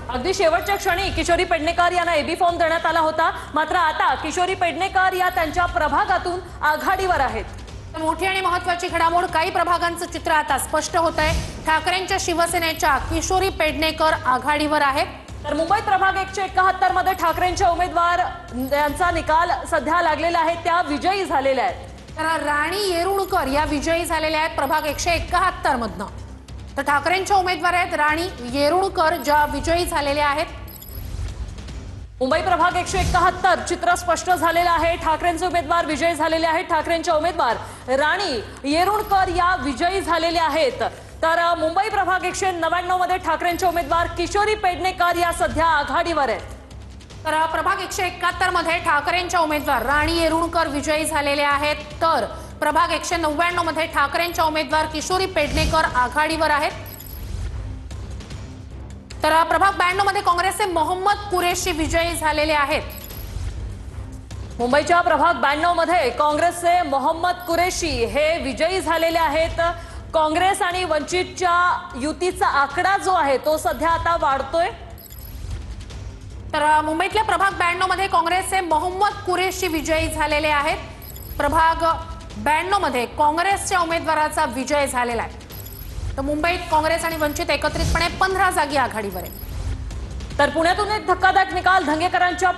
अगदी शेवटच्या क्षणी किशोरी पेडणेकर यांना एबी फॉर्म देण्यात आला होता, मात्र आता किशोरी पेडणेकर या त्यांच्या प्रभागातून आघाडीवर आहेत। मोठी आणि महत्त्वाची घडामोड, काही प्रभागांचं चित्र आता स्पष्ट होत आहे। ठाकरेंच्या शिवसेनेच्या किशोरी पेडणेकर आघाडीवर आहेत। तर मुंबईत प्रभाग 171 मध्ये ठाकरेंच्या उमेदवार यांचा निकाल सध्या लागलेला आहे, त्या विजयी झालेल्या आहेत। तर राणी येरुणकर या विजयी झालेल्या आहेत प्रभाग 171 मधनं। तर ठाकरेंच्या उमेदवार आहेत राणी येरुणकर, ज्या विजयी झालेल्या आहेत। मुंबई प्रभाग 171 चित्र स्पष्ट झालेलं आहे। ठाकरेंचे उमेदवार विजयी झालेले आहेत। ठाकरेंच्या उमेदवार राणी येरुणकर या विजयी झालेल्या आहेत। तर मुंबई प्रभाग 199 मध्ये ठाकरेंचे उमेदवार किशोरी पेडणेकर या सध्या आघाडीवर आहेत। तर प्रभाग 171 मध्ये ठाकरेंच्या उमेदवार राणी येरुणकर विजयी झालेले आहेत। तर प्रभाग 199 मध्ये ठाकरेंच्या उमेदवार किशोरी पेडणेकर आघाडीवर आहेत। तर प्रभाग 92 मध्ये काँग्रेसचे मोहम्मद कुरेशी विजयी झालेले आहेत। मुंबईच्या प्रभाग 92 मध्ये काँग्रेसचे मोहम्मद कुरेशी हे विजयी झालेले आहेत। काँग्रेस आणि वंचितच्या युतीचा आकडा जो आहे तो सध्या आता वाढतोय। तर मुंबईतल्या प्रभाग 92 मध्ये काँग्रेसचे मोहम्मद कुरेशी विजयी झालेले आहेत। प्रभाग 92 मध्ये काँग्रेसच्या उमेदवाराचा विजय झालेला आहे। तर मुंबईत काँग्रेस आणि वंचित एकत्रितपणे 15 जागी आघाडीवर आहे। तर पुण्यातून एक धक्कादायक निकाल, धंगेकरांच्या